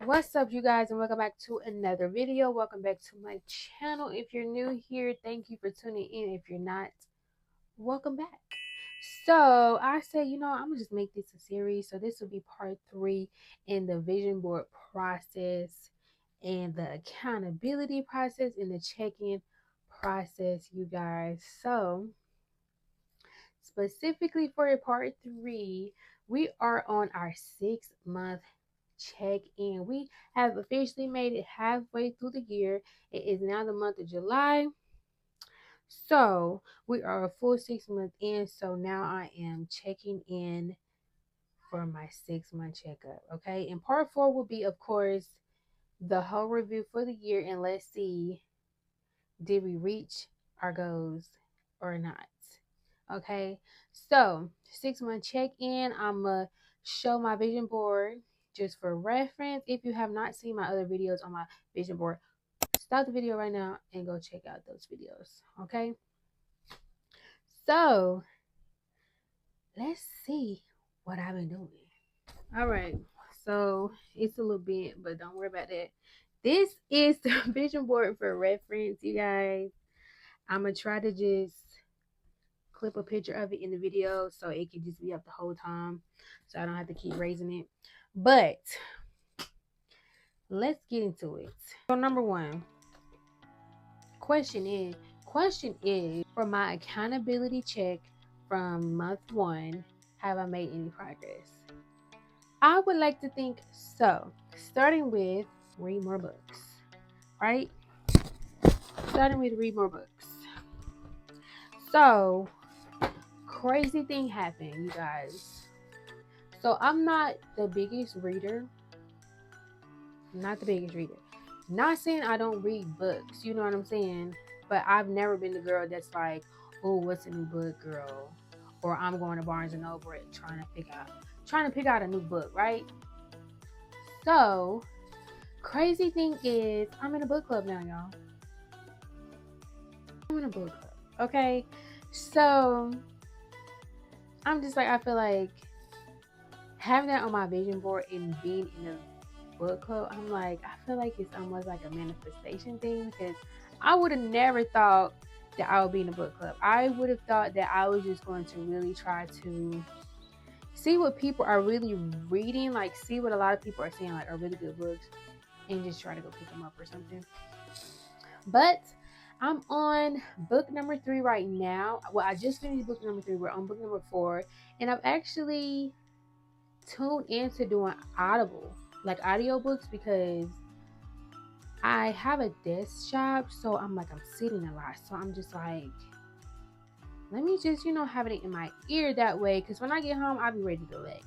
What's up, you guys, and welcome back to another video. Welcome back to my channel. If you're new here, thank you for tuning in. If you're not, welcome back. So I said, I'm gonna just make this a series. So this will be part 3 in the vision board process and the accountability process and the check-in process, you guys. So specifically for part 3, we are on our 6-month check in. We have officially made it halfway through the year. It is now the month of July. So we are a full 6 months in. So now I am checking in for my 6-month checkup. Okay. And part 4 will be, of course, the whole review for the year. And let's see, did we reach our goals or not? Okay. So 6-month check in. I'm going to show my vision board just for reference. If you have not seen my other videos on my vision board, stop the video right now and go check out those videos. Okay. So let's see what I've been doing. All right. So it's a little bit, but don't worry about that. This is the vision board for reference, you guys. I'm going to try to just clip a picture of it in the video so it can just be up the whole time so I don't have to keep raising it. But let's get into it. So number 1, question is for my accountability check from month 1, have I made any progress? I would like to think so. Starting with read more books, right? Starting with read more books. So crazy thing happened, you guys. So I'm not the biggest reader. Not the biggest reader. Not saying I don't read books, you know what I'm saying? But I've never been the girl that's like, oh, what's a new book, girl? Or I'm going to Barnes and Noble and trying to pick out a new book, right? So crazy thing is I'm in a book club now, y'all. I'm in a book club. Okay. So I'm just like, I feel like having that on my vision board and being in a book club, I'm like, I feel like it's almost like a manifestation thing, because I would have never thought that I would be in a book club. I would have thought that I was just going to really try to see what people are really reading, like see what a lot of people are saying like are really good books, and just try to go pick them up or something. But I'm on book number 3 right now. Well, I just finished book number 3. We're on book number 4, and I've actually tuned into doing Audible, like audiobooks, because I have a desk job, so I'm sitting a lot. So I'm just like, let me just, have it in my ear that way, because when I get home, I'll be ready to relax.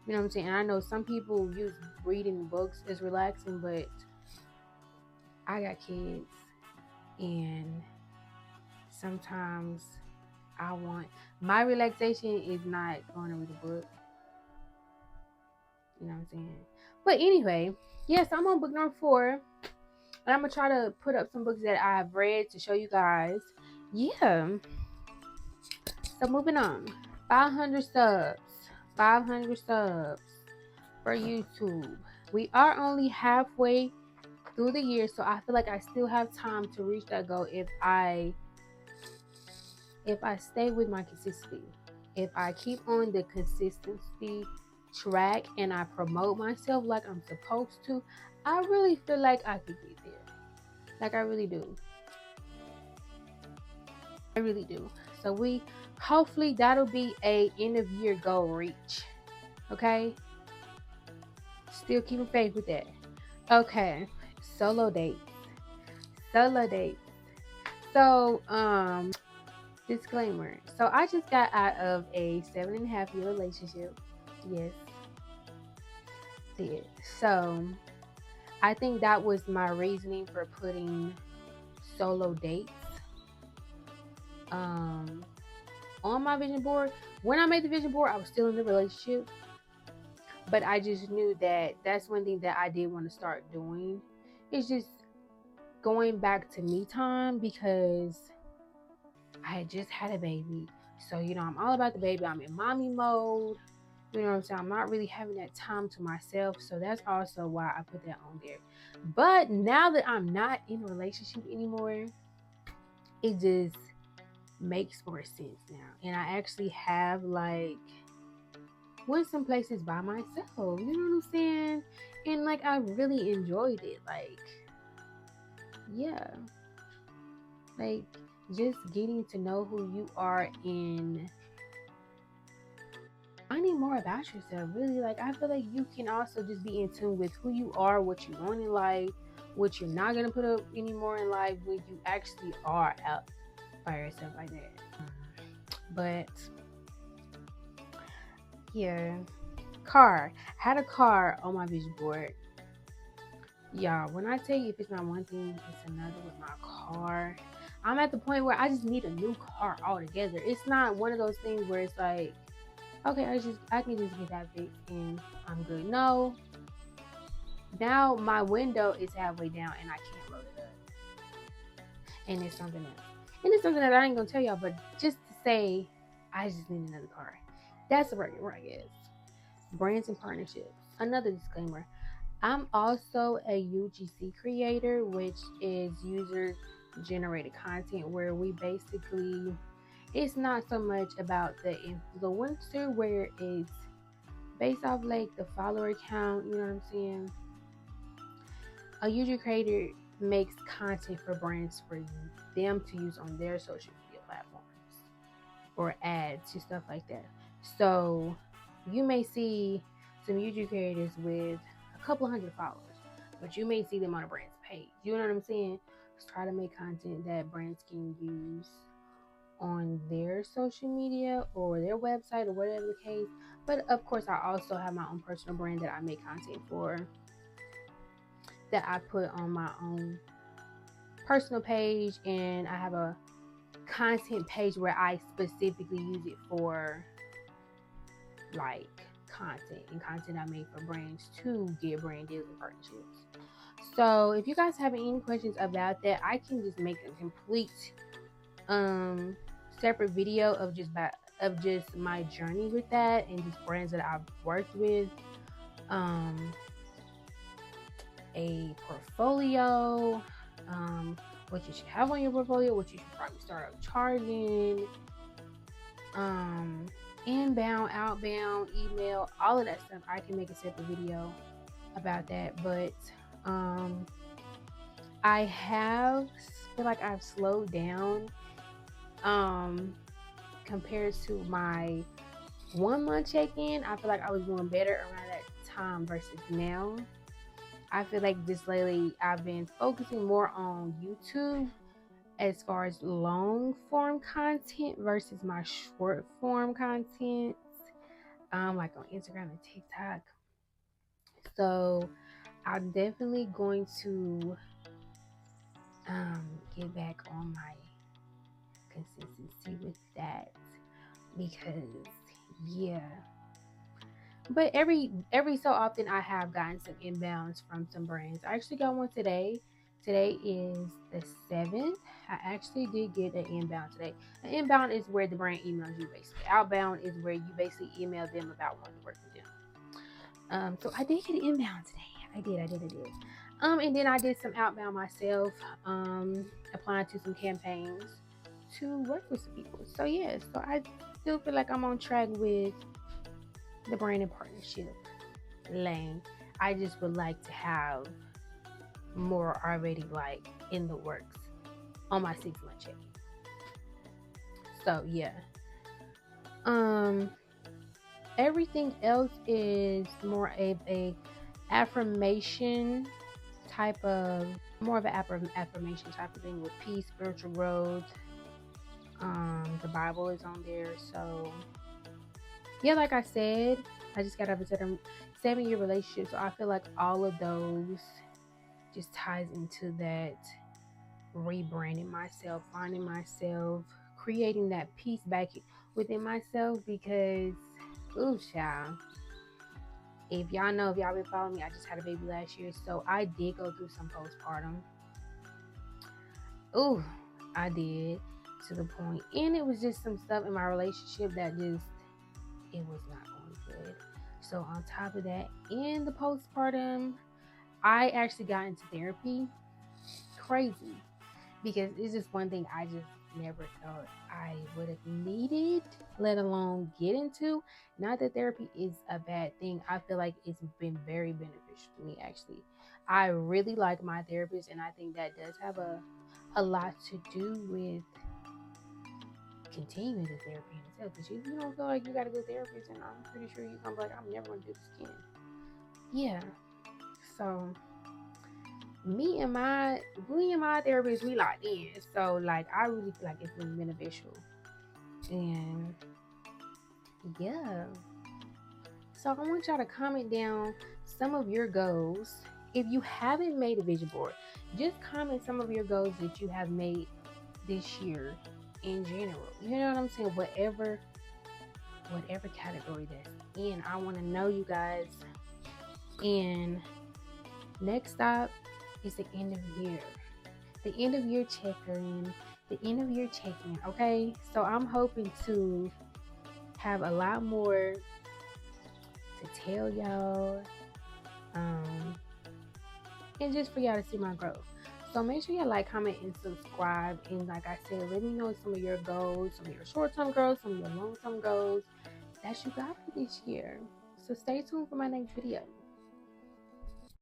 You know what I'm saying? And I know some people use reading books as relaxing, but I got kids, and sometimes my relaxation is not going to read a book. You know what I'm saying? But anyway, yes, I'm on book number 4. And I'm going to try to put up some books that I've read to show you guys. Yeah. So moving on. 500 subs. 500 subs for YouTube. We are only halfway through the year, so I feel like I still have time to reach that goal if I stay with my consistency. If I keep on the consistency track and I promote myself like I'm supposed to, I really feel like I could get there. Like I really do. I really do. So hopefully that'll be a end of year goal reach. Okay? Still keeping faith with that. Okay. Solo dates. So, disclaimer. So I just got out of a 7.5-year relationship. Yes. Did. So I think that was my reasoning for putting solo dates on my vision board. When I made the vision board, I was still in the relationship, but I just knew that that's one thing that I did want to start doing. It's just going back to me time, because I had just had a baby. So, I'm all about the baby. I'm in mommy mode. You know what I'm saying? I'm not really having that time to myself. So that's also why I put that on there. But now that I'm not in a relationship anymore, it just makes more sense now. And I actually have like went some places by myself. You know what I'm saying? And like I really enjoyed it. Like, yeah. Like just getting to know who you are and finding more about yourself. Really, like I feel like you can also just be in tune with who you are, what you want in life, what you're not gonna put up anymore in life when you actually are out by yourself like that. But yeah, car. I had a car on my vision board. Y'all, when I tell you if it's not one thing, it's another with my car. I'm at the point where I just need a new car altogether. It's not one of those things where it's like, okay, I can just get that fixed and I'm good. No. Now my window is halfway down and I can't roll it up. And it's something else. And it's something that I ain't gonna tell y'all, but just to say I just need another car. That's the right, I guess. Brands and partnerships. Another disclaimer. I'm also a UGC creator, which is user generated content, where we basically, it's not so much about the influencer, where it's based off like the follower count, you know what I'm saying? A user creator makes content for brands for them to use on their social media platforms or ads and stuff like that. So you may see some YouTube creators with a couple hundred followers, but you may see them on a brand's page. You know what I'm saying? Just try to make content that brands can use on their social media or their website or whatever the case. But of course, I also have my own personal brand that I make content for, that I put on my own personal page, and I have a content page where I specifically use it for like content I make for brands to get brand deals and partnerships. So if you guys have any questions about that, I can just make a complete separate video of just my journey with that and just brands that I've worked with, a portfolio, what you should have on your portfolio, what you should probably start out charging, inbound, outbound, email, all of that stuff. I can make a separate video about that. But I feel like I've slowed down compared to my 1 month check-in. I feel like I was doing better around that time versus now. I feel like just lately I've been focusing more on YouTube as far as long form content versus my short form content, like on Instagram and TikTok. So I'm definitely going to get back on my consistency with that, because yeah. But every so often I have gotten some inbounds from some brands. I actually got one today. Today is the 7th. I actually did get an inbound today. An inbound is where the brand emails you basically. Outbound is where you basically email them about wanting to work with them. So I did get an inbound today. I did. And then I did some outbound myself, applying to some campaigns to work with some people. So yeah, so I still feel like I'm on track with the brand and partnership lane. I just would like to have more already like in the works on my 6-month check. So yeah. Everything else is more of a affirmation type of, more of an affirmation type of thing, with peace, spiritual growth. The Bible is on there. So yeah, like I said, I just got out of a 7-year relationship, so I feel like all of those just ties into that rebranding myself, finding myself, creating that peace back within myself. Because, ooh, child, if y'all been following me, I just had a baby last year, so I did go through some postpartum. Ooh, I did, to the point, and it was just some stuff in my relationship that just, it was not going good. So on top of that, in the postpartum, I actually got into therapy. Crazy, because it's just one thing I just never thought I would have needed, let alone get into. Not that therapy is a bad thing. I feel like it's been very beneficial to me, actually. I really like my therapist, and I think that does have a lot to do with continuing the therapy in itself. Because you don't feel like you got a good therapist, and I'm pretty sure you're gonna be like, I'm never gonna do this again. Yeah. So me and my therapist, we locked in. So like I really feel like it's been beneficial. And yeah. So I want y'all to comment down some of your goals. If you haven't made a vision board, just comment some of your goals that you have made this year in general. You know what I'm saying? Whatever category that's in. I want to know, you guys. And next stop is the end of the year. The end of year check-in. The end of year check-in. Okay. So I'm hoping to have a lot more to tell y'all. And just for y'all to see my growth. So make sure you like, comment, and subscribe. And like I said, let me know some of your goals, some of your short-term goals, some of your long-term goals that you got for this year. So stay tuned for my next video.